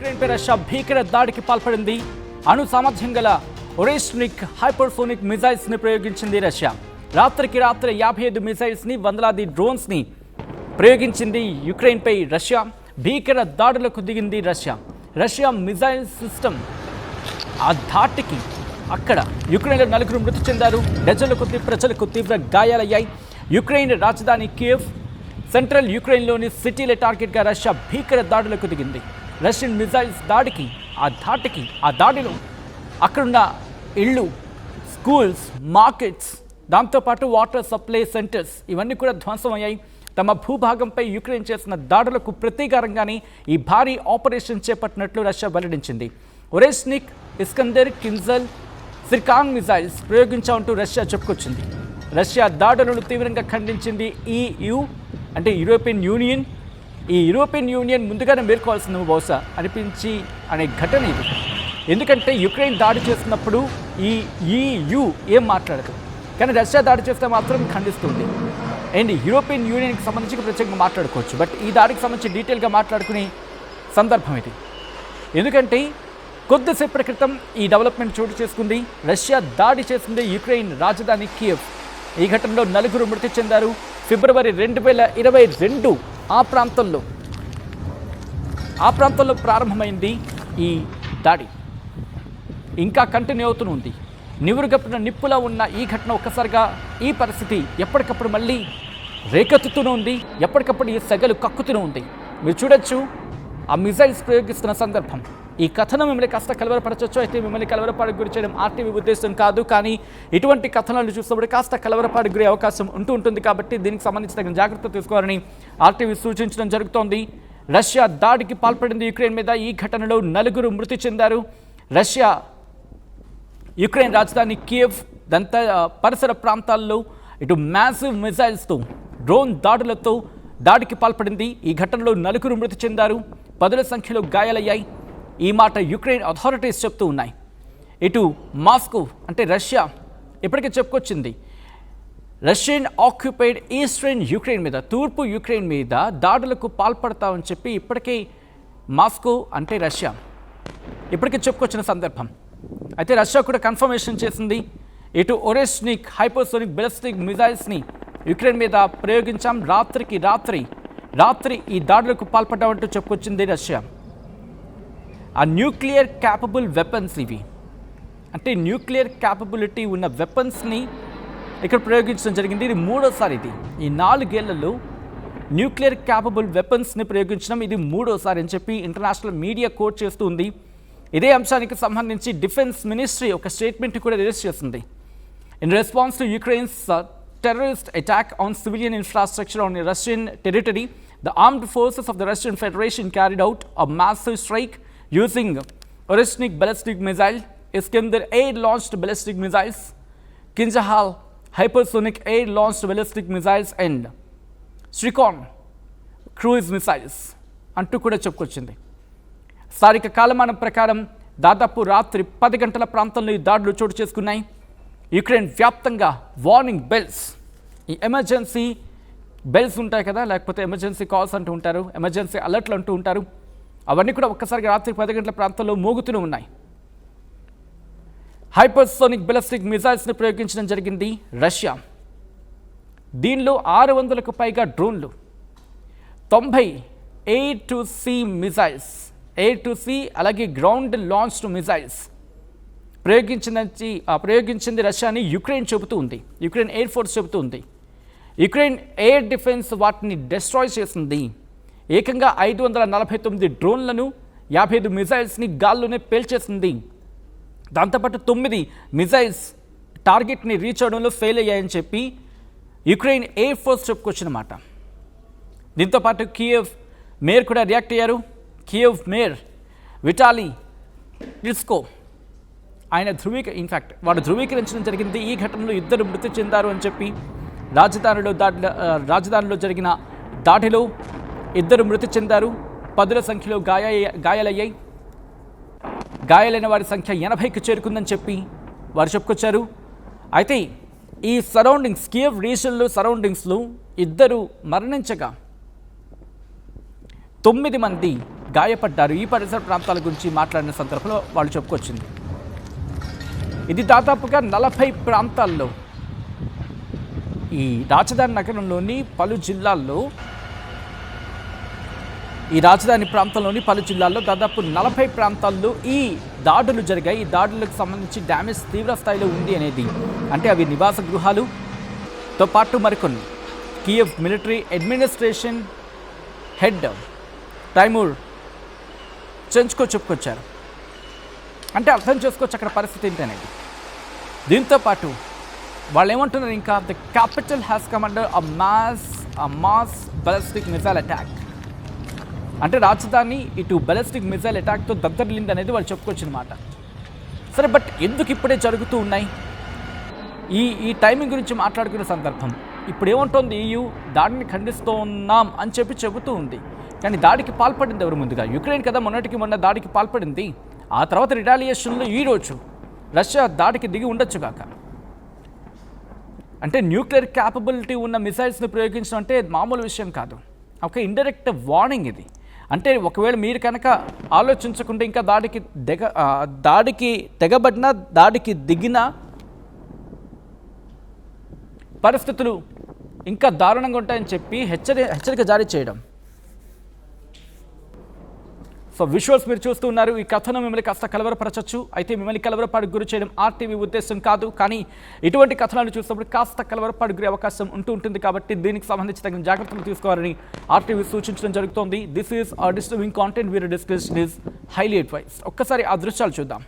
యుక్రెయిన్పై Russia భీకర దాడికి పాల్పడింది. అణు సామర్థ్యం గల ఒరెస్నిక్ హైపర్సోనిక్ మిజైల్స్ని ప్రయోగించింది రష్యా. రాత్రికి రాత్రి 55 మిజైల్స్ని, వందలాది డ్రోన్స్ని ప్రయోగించింది యుక్రెయిన్పై రష్యా. భీకర దాడులకు దిగింది రష్యా మిజైల్ సిస్టమ్ ఆ ధాటికి అక్కడ యుక్రెయిన్లో 4 మృతి చెందారు. డజన్ల కొద్ది ప్రజలకు తీవ్ర గాయాలయ్యాయి. యుక్రెయిన్ రాజధాని కియవ్, సెంట్రల్ యుక్రెయిన్లోని సిటీలే టార్గెట్గా రష్యా భీకర దాడులకు దిగింది. రష్యన్ మిజైల్స్ దాడికి ఆ దాడిలో అక్కడున్న ఇళ్ళు, స్కూల్స్, మార్కెట్స్, దాంతోపాటు వాటర్ సప్లై సెంటర్స్ ఇవన్నీ కూడా ధ్వంసమయ్యాయి. తమ భూభాగంపై యుక్రెయిన్ చేసిన దాడులకు ప్రతీకారంగానే ఈ భారీ ఆపరేషన్ చేపట్టినట్లు రష్యా వెల్లడించింది. ఒరెస్నిక్, ఇస్కందర్, కింజల్, సిర్కాన్ మిజైల్స్ ప్రయోగించామంటూ రష్యా చెప్పుకొచ్చింది. రష్యా దాడులను తీవ్రంగా ఖండించింది EU, అంటే యూరోపియన్ యూనియన్. ఈ యూరోపియన్ యూనియన్ ముందుగానే మేల్కోవాల్సిన బహుశా అనే ఘటన ఇది. ఎందుకంటే యుక్రెయిన్ దాడి చేస్తున్నప్పుడు ఈ EU ఏం మాట్లాడదు, కానీ రష్యా దాడి చేస్తే మాత్రం ఖండిస్తుంది. అండ్ యూరోపియన్ యూనియన్కి సంబంధించి ప్రత్యేకంగా మాట్లాడుకోవచ్చు. బట్ ఈ దాడికి సంబంధించి డీటెయిల్గా మాట్లాడుకునే సందర్భం ఇది. ఎందుకంటే కొద్దిసేపటి క్రితం ఈ డెవలప్మెంట్ చోటు చేసుకుంది. రష్యా దాడి చేసింది యుక్రెయిన్ రాజధాని కియవ్. ఈ ఘటనలో 4 మృతి చెందారు. ఫిబ్రవరి 2022 ఆ ప్రాంతంలో ప్రారంభమైంది ఈ దాడి. ఇంకా కంటిన్యూ అవుతూనే ఉంది. నివురుగప్పిన నిప్పులా ఉన్న ఈ ఘటన ఒక్కసారిగా ఈ పరిస్థితి ఎప్పటికప్పుడు మళ్ళీ రేకెత్తుతూనే ఉంది. ఎప్పటికప్పుడు ఈ సెగలు కక్కుతూనే ఉంది. మీరు చూడొచ్చు ఆ మిజైల్స్ ప్రయోగిస్తున్న సందర్భం. ఈ కథనం మిమ్మల్ని కాస్త కలవరపరచవచ్చు. అయితే మిమ్మల్ని కలవరపాటుకు గురి చేయడం RTV ఉద్దేశం కాదు, కానీ ఇటువంటి కథనాలు చూసినప్పుడు కాస్త కలవరపాటుకు గురే అవకాశం ఉంటుంది. కాబట్టి దీనికి సంబంధించి తగిన జాగ్రత్త తీసుకోవాలని RTV సూచించడం జరుగుతోంది. రష్యా దాడికి పాల్పడింది యుక్రెయిన్ మీద. ఈ ఘటనలో 4 మృతి చెందారు. రష్యా యుక్రెయిన్ రాజధాని కియవ్ పరిసర ప్రాంతాల్లో ఇటు మ్యాసివ్ మిజైల్స్తో, డ్రోన్ దాడులతో దాడికి పాల్పడింది. ఈ ఘటనలో 4 మృతి చెందారు. 10ల సంఖ్యలో గాయాలయ్యాయి. ఈ మాట యుక్రెయిన్ అథారిటీస్ చెప్తూ ఉన్నాయి. ఇటు మాస్కో, అంటే రష్యా ఇప్పటికే చెప్పుకొచ్చింది, రష్యన్ ఆక్యుపైడ్ ఈస్టర్న్ యుక్రెయిన్ మీద, తూర్పు యుక్రెయిన్ మీద దాడులకు పాల్పడతామని చెప్పి ఇప్పటికే మాస్కో, అంటే రష్యా ఇప్పటికే చెప్పుకొచ్చిన సందర్భం. అయితే రష్యా కూడా కన్ఫర్మేషన్ చేసింది. ఇటు ఒరెస్నిక్ హైపర్సోనిక్ బెలిస్టిక్ మిజైల్స్ని యుక్రెయిన్ మీద ప్రయోగించాం, రాత్రి ఈ దాడులకు పాల్పడ్డామంటూ చెప్పుకొచ్చింది రష్యా. ఆ న్యూక్లియర్ క్యాపబుల్ వెపన్స్ ఇవి, అంటే న్యూక్లియర్ క్యాపబిలిటీ ఉన్న వెపన్స్ని ఇక్కడ ప్రయోగించడం జరిగింది. ఇది 3వసారి. ఈ 4 ఏళ్లలో న్యూక్లియర్ క్యాపబుల్ వెపన్స్ని ప్రయోగించడం ఇది 3వసారి అని చెప్పి ఇంటర్నేషనల్ మీడియా కోట్ చేస్తూ ఉంది. ఇదే అంశానికి సంబంధించి డిఫెన్స్ మినిస్ట్రీ ఒక స్టేట్మెంట్ కూడా రిలీజ్ చేసింది. In response to Ukraine's terrorist attack on civilian infrastructure on Russian territory, the armed forces of the Russian Federation carried out a massive strike using Oreshnik ballistic missile, Iskander air-launched ballistic missiles, Kinjal hypersonic air-launched ballistic missiles and Shrikon cruise missiles అంటూ కూడా చెప్పుకొచ్చింది. స్థానిక కాలమానం ప్రకారం దాదాపు రాత్రి 10 గంటల ప్రాంతంలో ఈ దాడులు చోటు చేసుకున్నాయి. యుక్రెయిన్ వ్యాప్తంగా వార్నింగ్ బెల్స్, ఈ ఎమర్జెన్సీ బెల్స్ ఉంటాయి కదా, లేకపోతే ఎమర్జెన్సీ కాల్స్ అంటూ ఉంటారు, ఎమర్జెన్సీ అలర్ట్లు అంటూ ఉంటారు, అవన్నీ కూడా ఒక్కసారిగా రాత్రి 10 గంటల ప్రాంతంలో మోగుతూనే ఉన్నాయి. హైపర్సోనిక్ బెలిస్టిక్ మిజైల్స్ని ప్రయోగించడం జరిగింది రష్యా. దీనిలో 600కు పైగా డ్రోన్లు, 90 A2C మిజైల్స్, A2C అలాగే గ్రౌండ్ లాంచ్డ్ మిజైల్స్ ప్రయోగించింది రష్యా అని యుక్రెయిన్ చెబుతూ ఉంది. యుక్రెయిన్ ఎయిర్ ఫోర్స్ చెబుతూ ఉంది. యుక్రెయిన్ ఎయిర్ డిఫెన్స్ వాటిని డెస్ట్రాయ్ చేసింది. ఏకంగా 549 డ్రోన్లను, 55 మిజైల్స్ని గాల్లోనే పేల్చేసింది. దాంతోపాటు 9 మిజైల్స్ టార్గెట్ని రీచ్ అవడంలో ఫెయిల్ అయ్యాయని చెప్పి యుక్రెయిన్ ఎయిర్ ఫోర్స్ చెప్పుకొచ్చినమాట. దీంతోపాటు కియవ్ మేయర్ కూడా రియాక్ట్ అయ్యారు. కియవ్ మేయర్ విటాలీ క్లిట్స్కో ఆయన వాడు ధృవీకరించడం జరిగింది. ఈ ఘటనలో 2 మృతి చెందారు అని చెప్పి, రాజధానిలో జరిగిన దాడిలో 2 మృతి చెందారు. 10ల సంఖ్యలో గాయాలయ్యాయి. గాయాలైన వారి సంఖ్య 80కి చేరుకుందని చెప్పి వారు చెప్పుకొచ్చారు. అయితే ఈ సరౌండింగ్స్, కియవ్ రీజన్లో సరౌండింగ్స్లో 2 మరణించగా 9 మంది గాయపడ్డారు. ఈ పరిసర ప్రాంతాల గురించి మాట్లాడిన సందర్భంలో వాళ్ళు చెప్పుకొచ్చింది. ఇది దాదాపుగా 40 ప్రాంతాల్లో ఈ రాజధాని నగరంలోని పలు జిల్లాల్లో ఈ రాజధాని ప్రాంతంలోని పలు జిల్లాల్లో దాదాపు 40 ప్రాంతాల్లో ఈ దాడులు జరిగాయి. ఈ దాడులకు సంబంధించి డ్యామేజ్ తీవ్ర స్థాయిలో ఉంది అనేది, అంటే అవి నివాస గృహాలుతో పాటు మరికొన్ని. కియవ్ మిలిటరీ అడ్మినిస్ట్రేషన్ హెడ్ టైమూర్ చెంచుకో చెప్పుకొచ్చారు. అంటే అర్థం చేసుకోవచ్చు అక్కడ పరిస్థితి ఏంటనేది. దీంతో పాటు వాళ్ళు ఏమంటున్నారు, ఇంకా the capital has come under a mass ballistic missile attack. అంటే రాజధాని ఇటు బాలిస్టిక్ మిసైల్ అటాక్తో దద్దరిల్లింది అనేది వాళ్ళు చెప్పుకొచ్చినమాట. సరే, బట్ ఎందుకు ఇప్పుడే జరుగుతూ ఉన్నాయి? ఈ టైమింగ్ గురించి మాట్లాడుకునే సందర్భం ఇప్పుడు ఏముంటుంది, EU దాడిని ఖండిస్తూ ఉన్నాం అని చెబుతూ ఉంది. కానీ దాడికి పాల్పడింది ఎవరు? ముందుగా యుక్రెయిన్ కదా మొన్నటికి మొన్న దాడికి పాల్పడింది. ఆ తర్వాత రిటాలియేషన్లో ఈరోజు రష్యా దాడికి దిగి ఉండొచ్చు కాక. అంటే న్యూక్లియర్ క్యాపబిలిటీ ఉన్న మిసైల్స్ని ప్రయోగించడం అంటే మామూలు విషయం కాదు. ఒక ఇండైరెక్ట్ వార్నింగ్ ఇది. అంటే ఒకవేళ మీరు కనుక ఆలోచించకుండా ఇంకా దాడికి తెగబడినా, దాడికి దిగిన పరిస్థితులు ఇంకా దారుణంగా ఉంటాయని చెప్పి హెచ్చరిక జారీ చేయడం. సో విజువల్స్ మీరు చూస్తూ ఉన్నారు. ఈ కథనం మిమ్మల్ని కాస్త కలవరపరచచ్చు. అయితే మిమ్మల్ని కలవరపాటుకు గురి చేయడం RTV ఉద్దేశం కాదు. కానీ ఇటువంటి కథనాలు చూసినప్పుడు కాస్త కలవరపాటుకు గురి అవకాశం ఉంటుంది. కాబట్టి దీనికి సంబంధించి తగిన జాగ్రత్తలు తీసుకోవాలని RTV సూచించడం జరుగుతోంది. This is disturbing content we are discussed is highly advice. ఒక్కసారి ఆ దృశ్యాలు చూద్దాం.